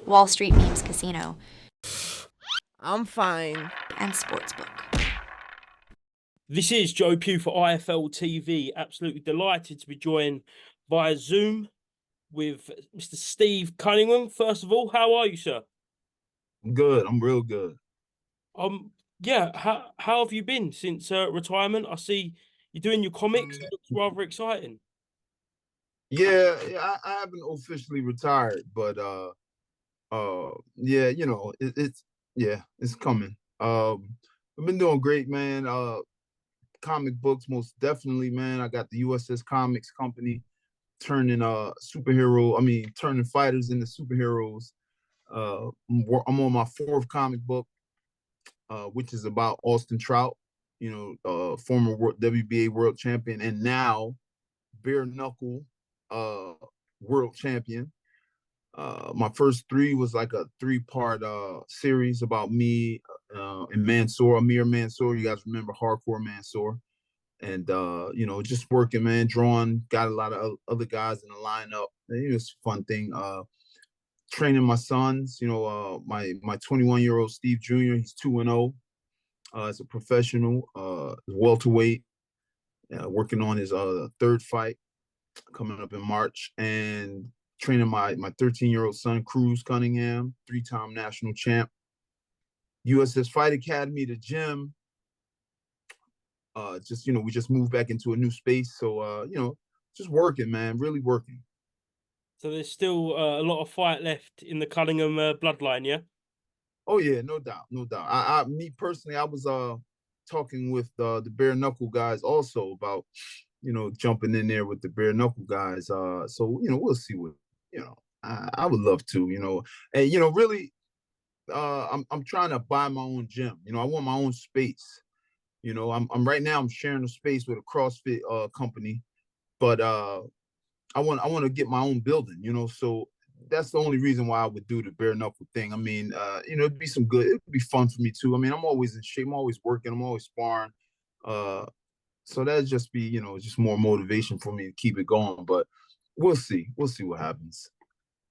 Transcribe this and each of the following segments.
Wall Street Memes Casino, I'm fine. and Sportsbook. This is Joe Pugh for IFL TV. Absolutely delighted to be joined via Zoom with Mr. Steve Cunningham. First of all, how are you, sir? I'm good. I'm real good. Yeah. How have you been since retirement? I see you're doing your comics. It looks rather exciting. Yeah, I haven't officially retired, but yeah, it's coming. I've been doing great, man. Comic books, most definitely, man. I got the USS Comics company turning turning fighters into superheroes. I'm on my fourth comic book, which is about Austin Trout, former WBA world champion and now bare knuckle uh world champion. My first three was like a three-part series about me and Mansoor, Amir Mansoor. You guys remember Hardcore Mansoor? And just working, man, drawing, got a lot of other guys in the lineup. And it was a fun thing. Training my sons, my 21-year-old Steve Jr., he's 2-0 as a professional, welterweight, working on his third fight coming up in March, and training my 13-year-old son, Cruz Cunningham, three-time national champ. USS Fight Academy, the gym. We just moved back into a new space. So, just working, man, really working. So there's still a lot of fight left in the Cunningham bloodline, yeah? Oh yeah, no doubt, no doubt. Me personally, I was talking with the bare knuckle guys also about jumping in there with the bare knuckle guys. So we'll see what I would love to, and really, I'm trying to buy my own gym. I want my own space. I'm right now I'm sharing a space with a CrossFit company, but I want to get my own building. So that's the only reason why I would do the bare knuckle thing. I mean, it'd be it'd be fun for me too. I mean, I'm always in shape. I'm always working. I'm always sparring. So that'd just be, just more motivation for me to keep it going. But we'll see. We'll see what happens.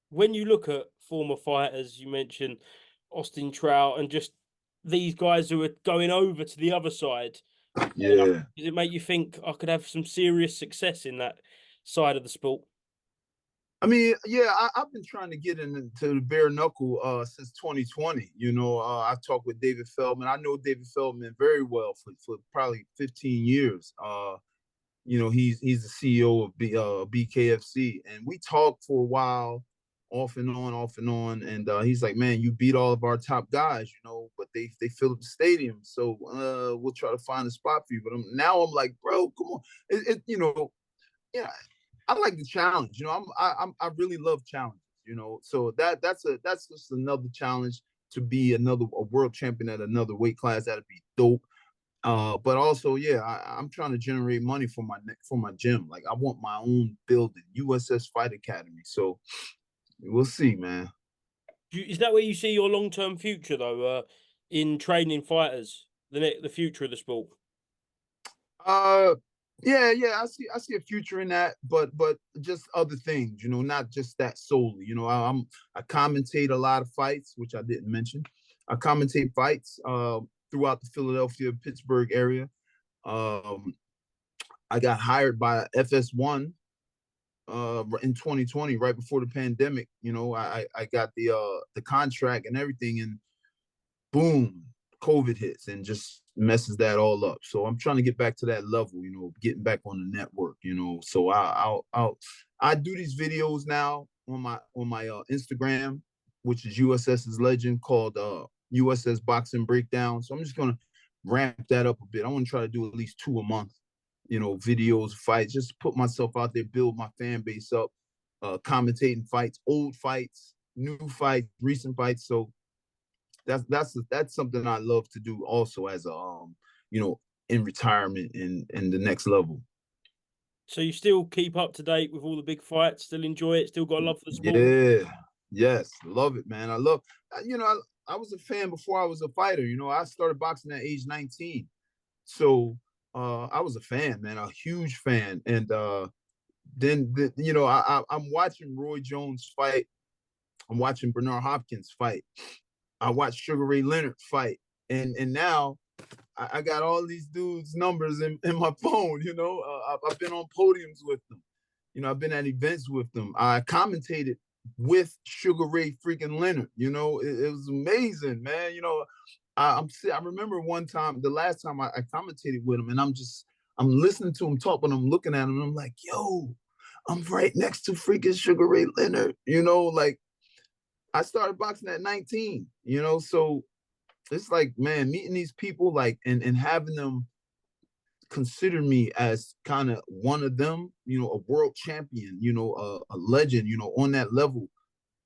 When you look at former fighters, you mentioned Austin Trout and just these guys who are going over to the other side, Yeah. does it make you think I could have some serious success in that side of the sport? I mean, yeah, I've been trying to get into the bare knuckle since 2020. I've talked with David Feldman. I know David Feldman very well for probably 15 years. He's the CEO of BKFC, and we talked for a while, off and on, off and on. And he's like, "Man, you beat all of our top guys, but they fill up the stadium, so we'll try to find a spot for you." But now I'm like, bro, come on, yeah. I like the challenge. I really love challenges. So that's just another challenge to be a world champion at another weight class. That'd be dope. But also, yeah, I'm trying to generate money for my gym. Like I want my own building, USS Fight Academy. So we'll see, man. Is that where you see your long-term future, though, in training fighters, the future of the sport? Yeah, I see a future in that, but just other things, not just that solely. I commentate a lot of fights, which I didn't mention. I commentate fights throughout the Philadelphia, Pittsburgh area. I got hired by FS1 in 2020, right before the pandemic. I got the contract and everything, and boom, COVID hits and just messes that all up. So I'm trying to get back to that level, getting back on the network, So I do these videos now on my Instagram, which is USS's legend, called USS Boxing Breakdown. So I'm just gonna ramp that up a bit. I want to try to do at least 2 a month, videos, fights, just put myself out there, build my fan base up, commentating fights, old fights, new fights, recent fights. So that's something I love to do also as a in retirement in the next level. So you still keep up to date with all the big fights, still enjoy it, still got a love for the sport? Yeah, yes, love it, man. I love, I was a fan before I was a fighter. I started boxing at age 19. So I was a fan, man, a huge fan. And I'm watching Roy Jones fight I'm watching Bernard Hopkins fight. I watched Sugar Ray Leonard fight, and now I got all these dudes' numbers in my phone. I've been on podiums with them. I've been at events with them. I commentated with Sugar Ray freaking Leonard. It was amazing, man. I remember one time, the last time I commentated with him, and I'm listening to him talk, but I'm looking at him, and I'm like, yo, I'm right next to freaking Sugar Ray Leonard. Like I started boxing at 19. So it's like, man, meeting these people, like, and having them consider me as kind of one of them, a world champion, a legend, on that level,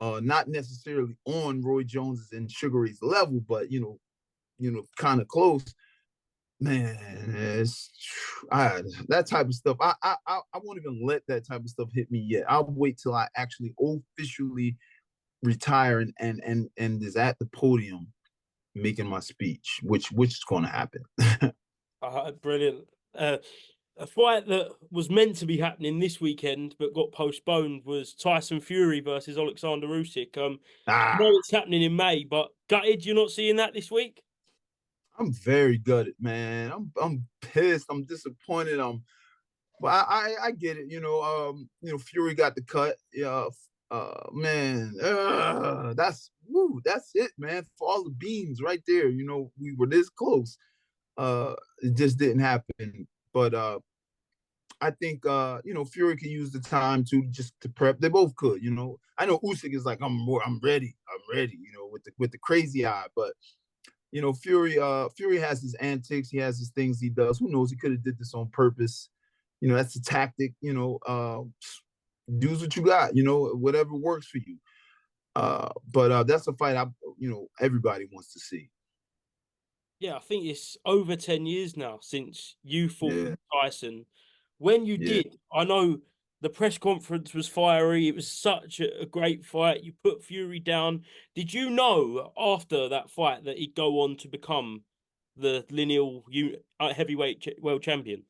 not necessarily on Roy Jones's and Sugar Ray's level, but kind of close. Man, that type of stuff. I won't even let that type of stuff hit me yet. I'll wait till I actually officially retire and is at the podium making my speech, which is going to happen. Brilliant. A fight that was meant to be happening this weekend but got postponed was Tyson Fury versus Alexander Usyk. I know it's happening in May, but gutted you're not seeing that this week. I'm very gutted, man. I'm pissed. I'm disappointed. But I get it. Fury got the cut. Yeah, man, that's it, man. For all the beans right there. We were this close. It just didn't happen. But I think Fury can use the time to prep. They both could. I know Usyk is like, I'm ready. With the crazy eye, but. Fury has his antics. He has his things he does. Who knows? He could have did this on purpose. That's a tactic. Do what you got. Whatever works for you. But that's a fight everybody wants to see. Yeah, I think it's over 10 years now since you fought Yeah. Tyson. When you did, I know the press conference was fiery. It was such a great fight. You put Fury down. Did you know after that fight that he'd go on to become the lineal heavyweight world champion?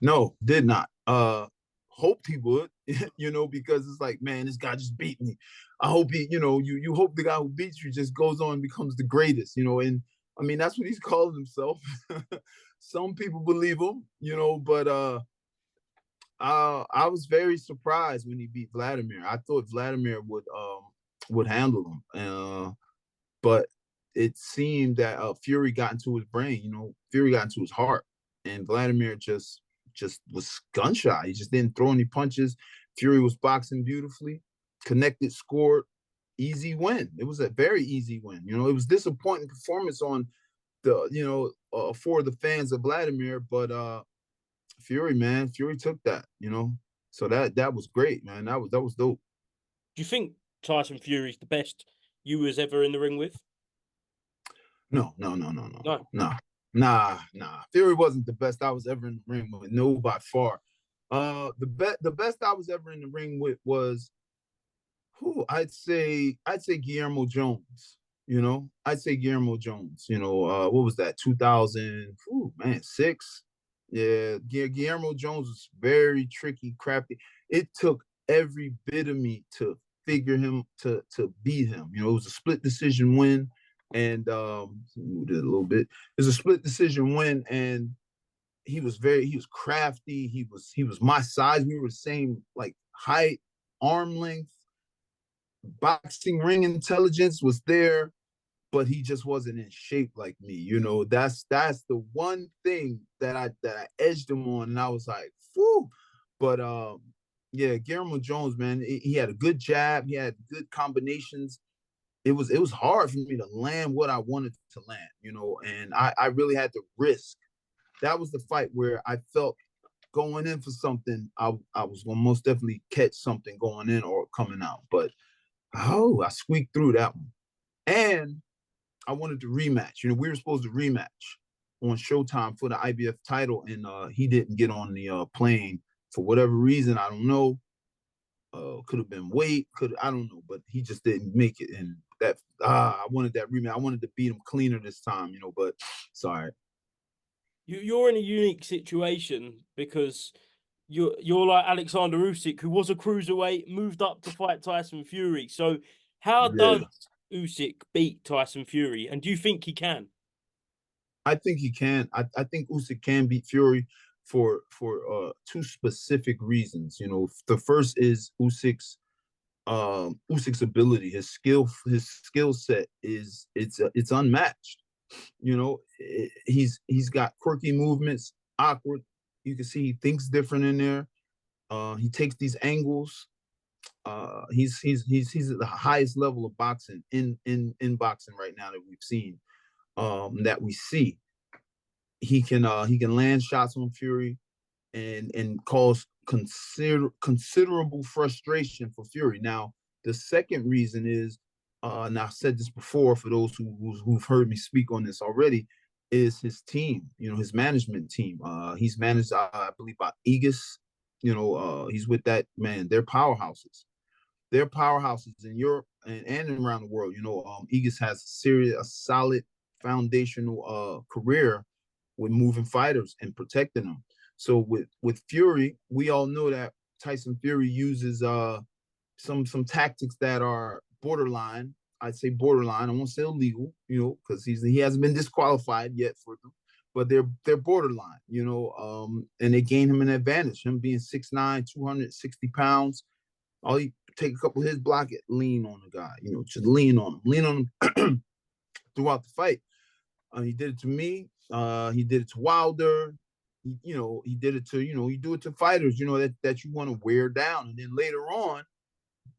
No, did not. Hoped he would, because it's like, man, this guy just beat me. I hope he, you hope the guy who beats you just goes on and becomes the greatest, and I mean, that's what he's calling himself. Some people believe him, but I was very surprised when he beat Vladimir. I thought Vladimir would handle him, but it seemed that Fury got into his brain. Fury got into his heart, and Vladimir just was gun shy. He just didn't throw any punches. Fury was boxing beautifully, connected, scored, easy win. It was a very easy win. It was disappointing performance on the for the fans of Vladimir, but Fury took that. So that was great, man. That was dope. Do you think Tyson Fury's the best you was ever in the ring with? No. Nah. Fury wasn't the best I was ever in the ring with. No, by far. The best I was ever in the ring with was I'd say Guillermo Jones. I'd say Guillermo Jones. What was that? 2006. Yeah, Guillermo Jones was very tricky, crafty. It took every bit of me to figure him to beat him. It was a split decision win. And moved it a little bit. It was a split decision win, and he was crafty. He was my size. We were the same like height, arm length, boxing ring intelligence was there, but he just wasn't in shape like me. That's the one thing that I edged him on, and I was like, whew. But yeah, Guillermo Jones, man, he had a good jab. He had good combinations. It was hard for me to land what I wanted to land, and I really had to risk. That was the fight where I felt going in for something, I was going to most definitely catch something going in or coming out. But, I squeaked through that one. And I wanted to rematch. We were supposed to rematch on Showtime for the IBF title, and he didn't get on the plane for whatever reason. I don't know. Could have been weight, I don't know, but he just didn't make it. And that I wanted that rematch. I wanted to beat him cleaner this time, but sorry. You're in a unique situation because you're like Alexander Usyk, who was a cruiserweight, moved up to fight Tyson Fury. So How Yeah. does Usyk beat Tyson Fury, and do you think he can? I think he can. I think Usyk can beat Fury for two specific reasons. You know, the first is Usyk's ability, his skill set is it's unmatched. You know, he's got quirky movements, awkward. You can see he thinks different in there. He takes these angles. He's at the highest level of boxing in boxing right now that we've seen. That we see. He can land shots on Fury and cause considerable frustration for Fury. Now, the second reason is, and I've said this before for those who've heard me speak on this already, is his team. You know, his management team. He's managed, I believe, by Aegis. You know, he's with that man. They're powerhouses. They're powerhouses in Europe and around the world. You know, Aegis has a solid foundational career with moving fighters and protecting them. So with Fury, we all know that Tyson Fury uses some tactics that are borderline. I'd say borderline. I won't say illegal, you know, because he hasn't been disqualified yet for them, but they're borderline, you know. And they gain him an advantage. Him being 6'9", 260 pounds, all you take a couple of his block it, lean on the guy, you know, just lean on him throughout the fight. He did it to me. He did it to Wilder. He did it to, you do it to fighters, that you want to wear down. And then later on,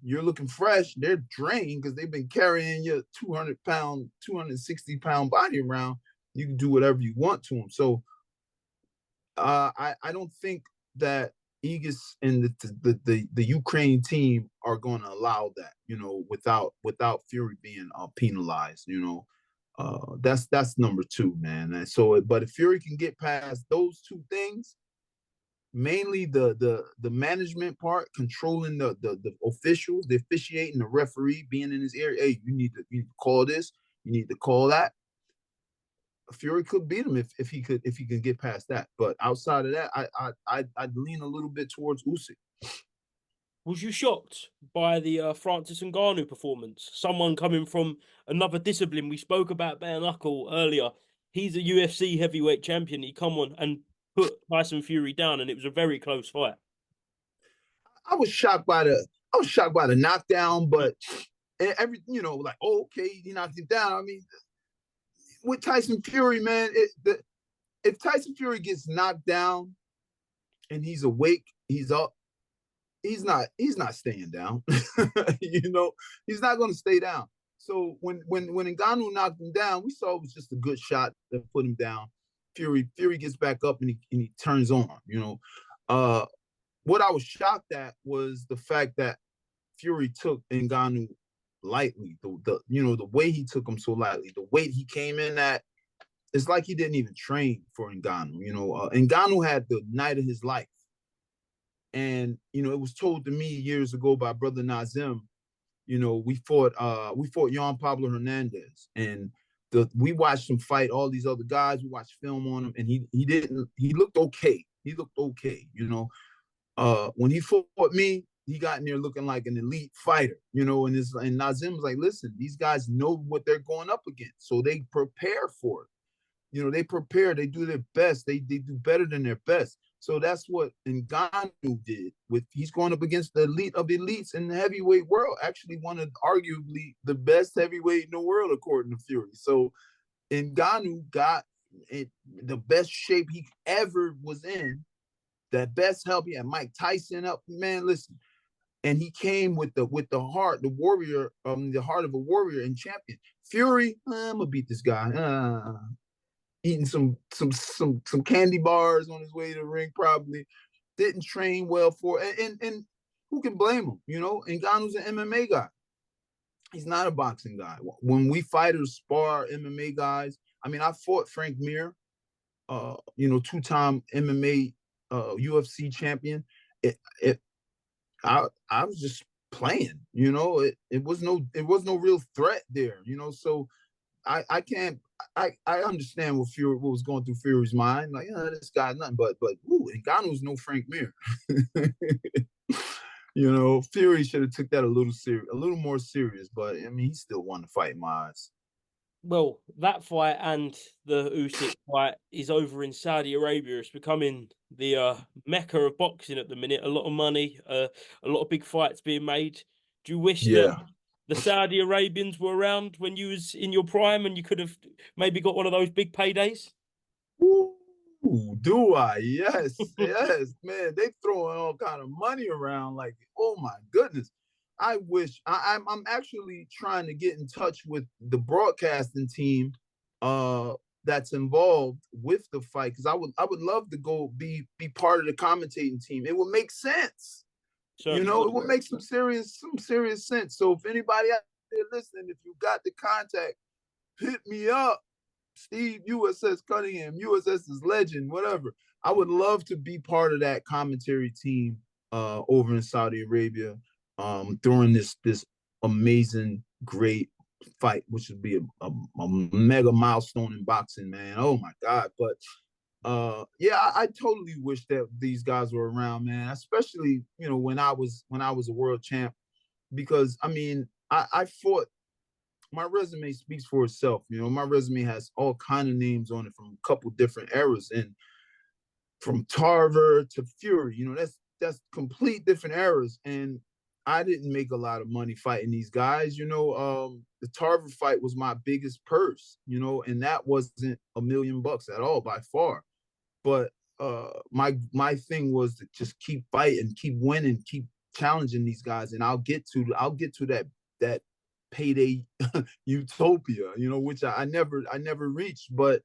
you're looking fresh. They're drained because they've been carrying your 200-pound, 260-pound body around. You can do whatever you want to them. So I don't think that Aegis and the Ukraine team are going to allow that, without Fury being penalized, that's number two, man. And so, but if Fury can get past those two things, mainly the management part, controlling the officials, the officiating, the referee being in his area. Hey, you need to call this, you need to call that. Fury could beat him if he can get past that. But outside of that, I'd lean a little bit towards Usyk. Was you shocked by the Francis Ngannou performance? Someone coming from another discipline. We spoke about bare knuckle earlier. He's a UFC heavyweight champion. He come on and put Tyson Fury down, and it was a very close fight. I was shocked by the knockdown, but every like, oh, okay, he knocked him down. I mean, with Tyson Fury, man, if Tyson Fury gets knocked down and he's awake, he's up, he's not staying down. He's not going to stay down. So when Ngannou knocked him down, we saw it was just a good shot that put him down. Fury gets back up and he turns on. What I was shocked at was the fact that Fury took Ngannou lightly. The way he took him so lightly, the weight he came in at, it's like he didn't even train for Ngannou. Ngannou had the night of his life. And, it was told to me years ago by Brother Nazim, we fought Jan Pablo Hernandez, and we watched him fight all these other guys. We watched film on him, and he looked okay. He looked okay, when he fought me, he got in there looking like an elite fighter, and Nazim was like, listen, these guys know what they're going up against, so they prepare for it. They prepare, they do their best, they do better than their best. So that's what Ngannou did. He's going up against the elite of elites in the heavyweight world, actually one of arguably the best heavyweight in the world, according to Fury. So Ngannou got the best shape he ever was in, that best help. He had Mike Tyson up, man, listen. And he came with the heart, the warrior, the heart of a warrior and champion. Fury, I'm gonna beat this guy. Eating some candy bars on his way to the ring, probably didn't train well for it. And who can blame him? Ngannou's an MMA guy. He's not a boxing guy. When we fighters spar MMA guys, I mean, I fought Frank Mir, two-time MMA UFC champion. I was just playing, it was no real threat there, so I can't. I understand what was going through Fury's mind. Like, this guy's nothing, but Ngannou's no Frank Mir. You know, Fury should have took that a little more serious. But I mean, he still won the fight in my eyes. Well, that fight and the Usyk fight is over in Saudi Arabia. It's becoming the mecca of boxing at the minute. A lot of money, a lot of big fights being made. Do you wish that Yeah. the Saudi Arabians were around when you was in your prime and you could have maybe got one of those big paydays? Ooh, do I? Yes, yes, man. They throwing all kind of money around. Like, oh my goodness. I wish I'm actually trying to get in touch with the broadcasting team that's involved with the fight, because I would love to go be part of the commentating team. It would make sense. You Certainly know, would. it would make some serious sense. So if anybody out there listening, if you got the contact, hit me up. Steve, USS Cunningham, USS is legend, whatever. I would love to be part of that commentary team over in Saudi Arabia during this amazing, great fight, which would be a mega milestone in boxing, man. Oh my God. But yeah, I totally wish that these guys were around, man. Especially, you know, when I was a world champ, because I mean, I fought. My resume speaks for itself. You know, my resume has all kind of names on it from a couple different eras, and from Tarver to Fury. You know, that's complete different eras. And I didn't make a lot of money fighting these guys. You know, the Tarver fight was my biggest purse. You know, and that wasn't $1,000,000 at all by far. But my thing was to just keep fighting, keep winning, keep challenging these guys, and I'll get to that payday utopia, you know, which I never reached. But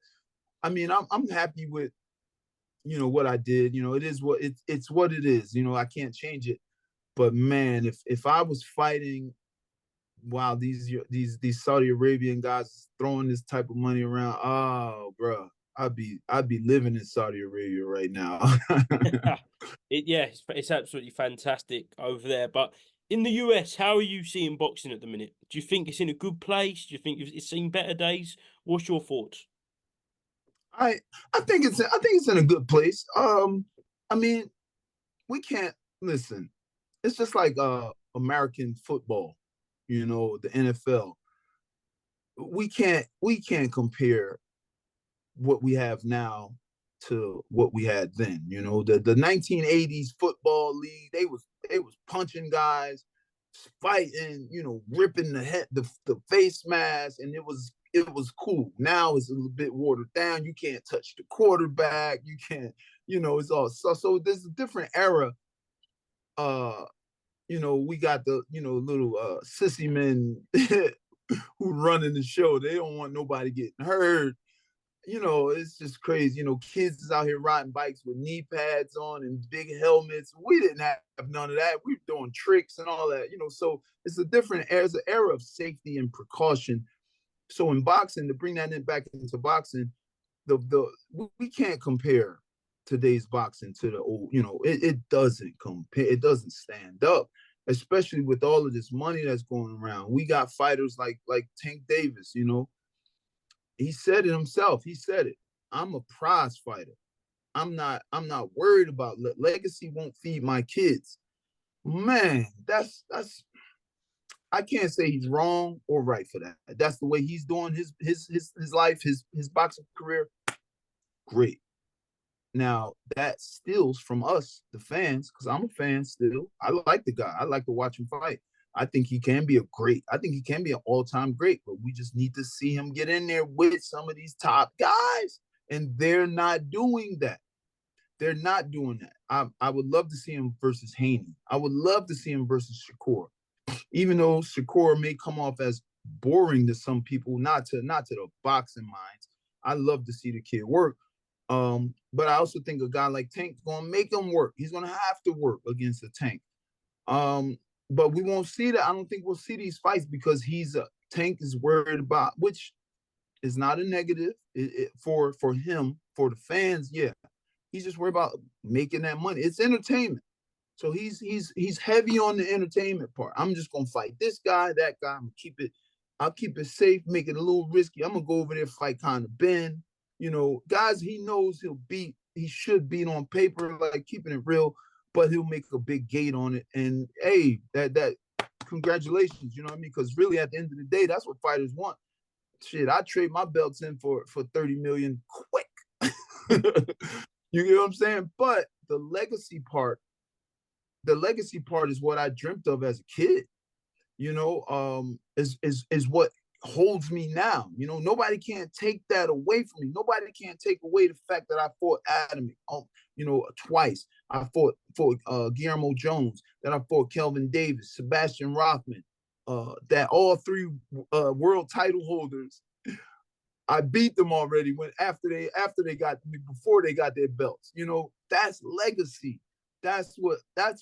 I mean, I'm happy with, you know, what I did. You know, it is what it's what it is. You know, I can't change it. But man, if I was fighting while these Saudi Arabian guys throwing this type of money around, oh, bro, I'd be living in Saudi Arabia right now. Yeah, it's absolutely fantastic over there. But in the US, how are you seeing boxing at the minute? Do you think it's in a good place? Do you think it's seen better days? What's your thoughts? I I think it's in a good place. I mean, we can't listen. It's just like American football, you know, the NFL. We can't compare what we have now to what we had then. You know, the 1980s football league, they was punching guys, fighting, you know, ripping the face mask, and it was cool. Now it's a little bit watered down. You can't touch the quarterback. You can't, you know, it's all so there's a different era. Uh, you know, we got the, you know, little sissy men who running the show. They don't want nobody getting hurt. You know, it's just crazy. You know, kids is out here riding bikes with knee pads on and big helmets. We didn't have none of that. We were doing tricks and all that, you know. So it's a different era, it's an era of safety and precaution. So in boxing, to bring that back into boxing, the we can't compare today's boxing to the old, you know, it doesn't compare, it doesn't stand up, especially with all of this money that's going around. We got fighters like Tank Davis, you know, he said it himself. He said it. I'm a prize fighter. I'm not worried about legacy won't feed my kids. Man, that's I can't say he's wrong or right for that. That's the way he's doing his life, his boxing career. Great. Now that steals from us, the fans, because I'm a fan still. I like the guy. I like to watch him fight. I think he can be I think he can be an all-time great, but we just need to see him get in there with some of these top guys. And they're not doing that. They're not doing that. I would love to see him versus Haney. I would love to see him versus Shakur. Even though Shakur may come off as boring to some people, not to the boxing minds. I love to see the kid work. But I also think a guy like Tank's gonna make him work. He's gonna have to work against a Tank. But we won't see that. I don't think we'll see these fights because Tank is worried about, which is not a negative for him, for the fans. Yeah, he's just worried about making that money. It's entertainment. So he's heavy on the entertainment part. I'm just gonna fight this guy, that guy. I'll keep it safe, make it a little risky. I'm gonna go over there, fight kind of Ben. You know, guys he knows he should beat on paper, like keeping it real. but he'll make a big gate on it. And hey, that congratulations, you know what I mean? Because really, at the end of the day, that's what fighters want. Shit, I trade my belts in for 30 million quick. You get what I'm saying? But the legacy part is what I dreamt of as a kid. You know, is what holds me now. You know, nobody can't take that away from me. Nobody can't take away the fact that I fought Adam, you know, twice. I fought Guillermo Jones. Then I fought Kelvin Davis, Sebastian Rothman. That all three world title holders, I beat them already after they got me, before they got their belts. You know, that's legacy. That's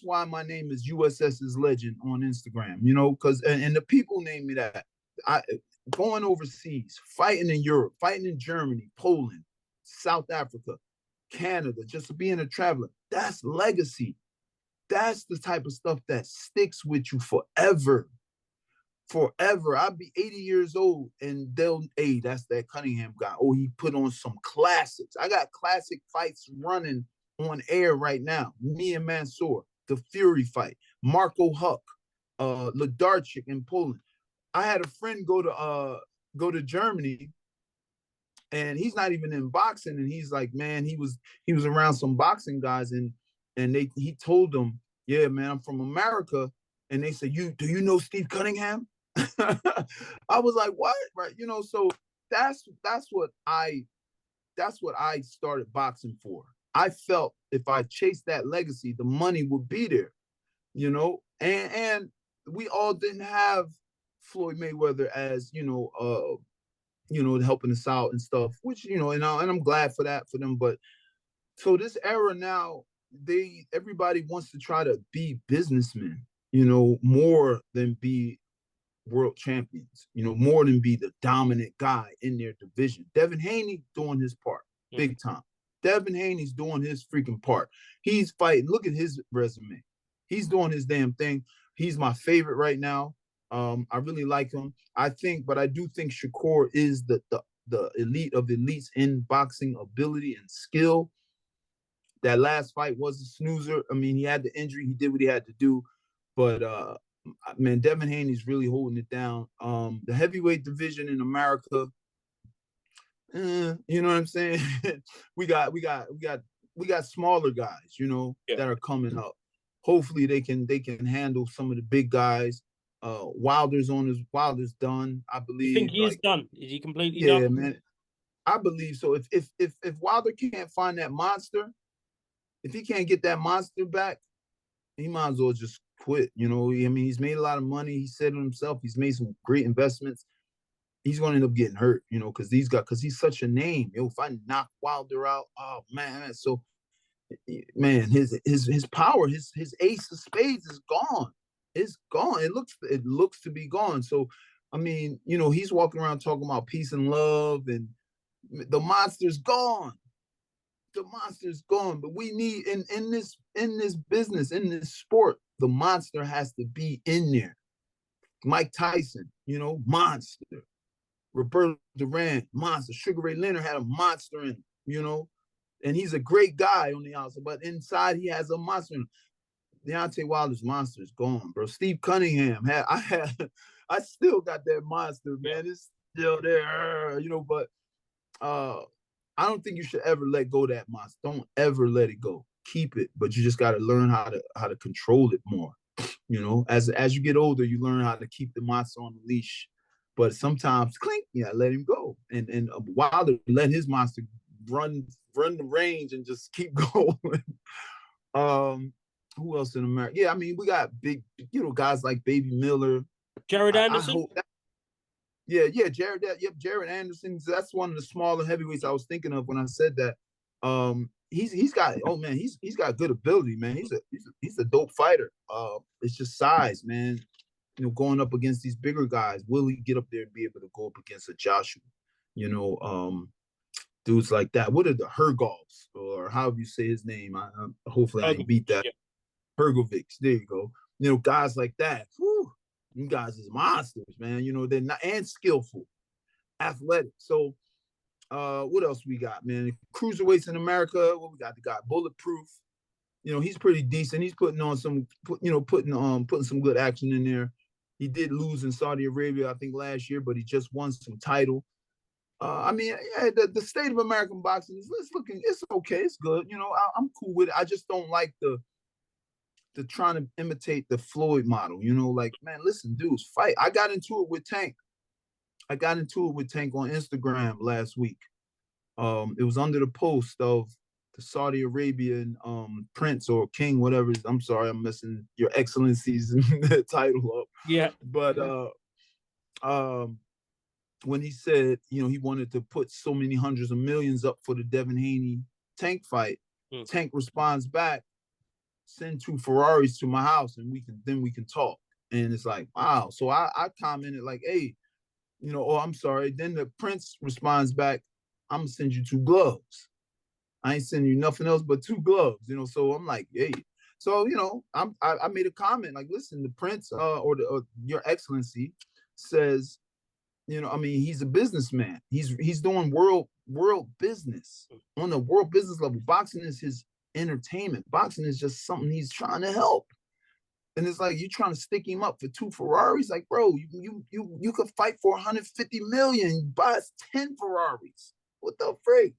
why my name is USS's Legend on Instagram, you know, because and the people name me that. I going overseas, fighting in Europe, fighting in Germany, Poland, South Africa, Canada, just being a traveler. That's legacy. That's the type of stuff that sticks with you forever. Forever. I'll be 80 years old and hey, that's that Cunningham guy. Oh, he put on some classics. I got classic fights running on air right now. Me and Mansour, the Fury fight, Marco Huck, Ladarchik in Poland. I had a friend go to Germany, and he's not even in boxing, and he's like, man, he was around some boxing guys, and he told them, yeah, man, I'm from America, and they said, do you know Steve Cunningham? I was like, what? Right, you know, so that's what I started boxing for. I felt if I chased that legacy, the money would be there, you know, and we all didn't have Floyd Mayweather as, you know, helping us out and stuff, which, you know, and I'm glad for that for them. But so this era now, everybody wants to try to be businessmen, you know, more than be world champions, you know, more than be the dominant guy in their division. Devin Haney doing his part, big time. Devin Haney's doing his freaking part. He's fighting. Look at his resume. He's doing his damn thing. He's my favorite right now. I really like him. I do think Shakur is the elite of elites in boxing ability and skill. That last fight was a snoozer. I mean, he had the injury. He did what he had to do. But man, Devin Haney's really holding it down. The heavyweight division in America, you know what I'm saying? we got smaller guys, you know, that are coming up. Hopefully they can handle some of the big guys. Wilder's done, I believe. You think he is done? Is he completely done? Yeah, man. I believe so. If Wilder can't find that monster, if he can't get that monster back, he might as well just quit. You know, I mean, he's made a lot of money. He said it himself. He's made some great investments. He's going to end up getting hurt, you know, because he's such a name. Yo, if I knock Wilder out, oh man, so man, his power, his ace of spades is gone. It's gone. It looks to be gone. So, I mean, you know, he's walking around talking about peace and love, and the monster's gone. The monster's gone. But we need in this business, in this sport, the monster has to be in there. Mike Tyson, you know, monster. Roberto Duran, monster. Sugar Ray Leonard had a monster in him, you know, and he's a great guy on the outside, but inside he has a monster in him. Deontay Wilder's monster is gone, bro. Steve Cunningham I still got that monster, man. It's still there, you know, but I don't think you should ever let go of that monster. Don't ever let it go. Keep it, but you just got to learn how to control it more. You know, as you get older, you learn how to keep the monster on the leash. But sometimes, clink, let him go. And Wilder let his monster run the range and just keep going. Who else in America? Yeah, I mean, we got big, you know, guys like Baby Miller. Jared Anderson? Jared Anderson. That's one of the smaller heavyweights I was thinking of when I said that. He's got good ability, man. He's a dope fighter. It's just size, man. You know, going up against these bigger guys, will he get up there and be able to go up against a Joshua? You know, dudes like that. What are the Hergovs, or however you say his name? Hopefully I beat that. Yeah. Hergovics, there you go. You know, guys like that. Whew, you guys is monsters, man. You know, they're not and skillful, athletic. So, what else we got, man? Cruiserweights in America. What we got? We got Bulletproof. he's pretty decent. He's putting on putting some good action in there. He did lose in Saudi Arabia, I think, last year, but he just won some title. I mean, yeah, the state of American boxing it's okay, it's good. I'm cool with it. I just don't like the trying to imitate the Floyd model. Like, man, listen, dudes, fight. I got into it with Tank on Instagram last week. It was under the post of the Saudi Arabian prince or king, whatever. I'm sorry, I'm messing your excellency's title up. Yeah. But when he said, he wanted to put so many hundreds of millions up for the Devin Haney Tank fight, Tank responds back, send 2 Ferraris to my house and we can talk. And it's like, wow. So I commented like, hey, oh, I'm sorry. Then the prince responds back, I'm gonna send you 2 gloves. I ain't sending you nothing else but 2 gloves. So I'm like, hey. So I made a comment like, listen, the prince or your excellency says, I mean, he's a businessman. He's doing world business on the world business level. Boxing is his entertainment. Boxing is just something he's trying to help. And it's like, you're trying to stick him up for 2 Ferraris. Like, bro, you could fight for 150 million, buy us 10 Ferraris. What the freak?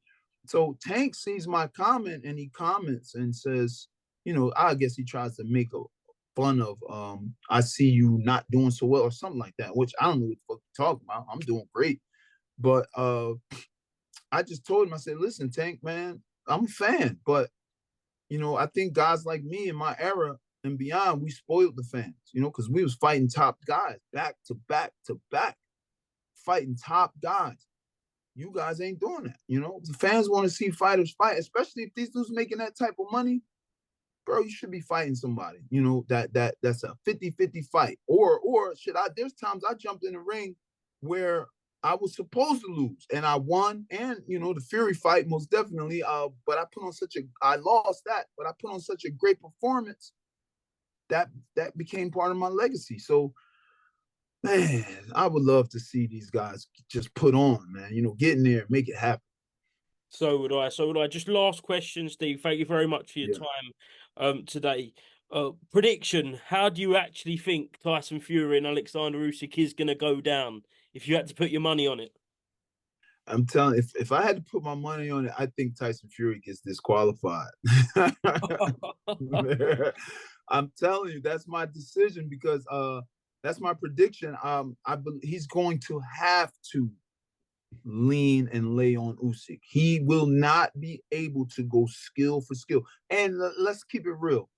So Tank sees my comment and he comments and says, I guess he tries to make a fun of I see you not doing so well or something like that, which I don't know what the fuck you're talking about. I'm doing great. But I just told him, I said, listen, Tank, man, I'm a fan, but I think guys like me in my era and beyond, we spoiled the fans, because we was fighting top guys back to back to back, fighting top guys. You guys ain't doing that. The fans want to see fighters fight, especially if these dudes making that type of money. Bro, you should be fighting somebody, that's a 50-50 fight. Or there's times I jumped in the ring where I was supposed to lose and I won. And, the Fury fight, most definitely. But I lost that, but I put on such a great performance that became part of my legacy. So, man, I would love to see these guys just put on, man, get in there, make it happen. So would I. Just last question, Steve. Thank you very much for your time today. Prediction, how do you actually think Tyson Fury and Alexander Usyk is going to go down if you had to put your money on it? I'm telling, if I had to put my money on it, I think Tyson Fury gets disqualified. I'm telling you, that's my decision because that's my prediction. I believe he's going to have to lean and lay on Usyk. He will not be able to go skill for skill. And let's keep it real.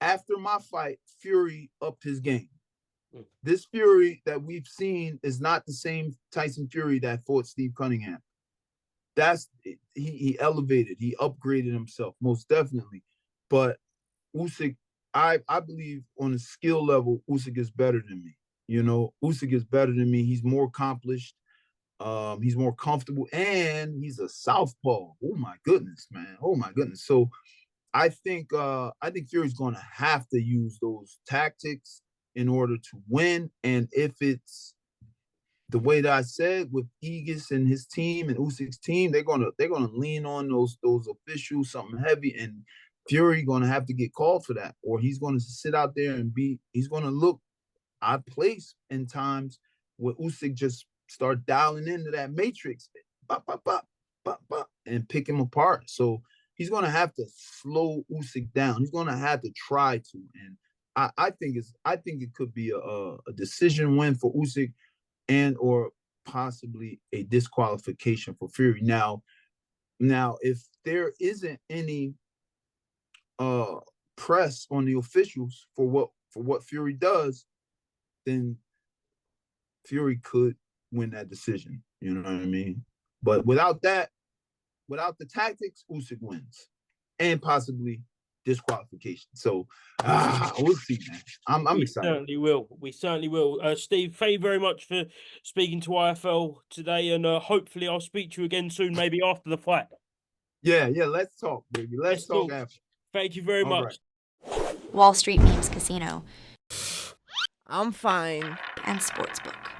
After my fight, Fury upped his game. This Fury that we've seen is not the same Tyson Fury that fought Steve Cunningham. He elevated, he upgraded himself, most definitely. But Usyk, I believe on a skill level, Usyk is better than me. Usyk is better than me. He's more accomplished. He's more comfortable, and he's a southpaw. Oh my goodness, man. Oh my goodness. So I think Fury's going to have to use those tactics in order to win. And if it's the way that I said with Aegis and his team and Usyk's team, they're gonna lean on those officials, something heavy, and Fury gonna have to get called for that, or he's gonna sit out there and he's gonna look out of place in times where Usyk just start dialing into that matrix, bop, bop, bop, bop, bop, and pick him apart. So he's gonna have to slow Usyk down. He's gonna have to try to, and I think it could be a decision win for Usyk, and or possibly a disqualification for Fury. Now, if there isn't any press on the officials for what Fury does, then Fury could win that decision. You know what I mean? But without the tactics, Usyk wins, and possibly disqualification. So we'll see, man. I'm excited. We certainly will. Steve, thank you very much for speaking to IFL today, and hopefully I'll speak to you again soon, maybe after the fight. Yeah, let's talk, baby. Let's talk after. Thank you very much. Wall Street Memes Casino I'm fine. and Sportsbook.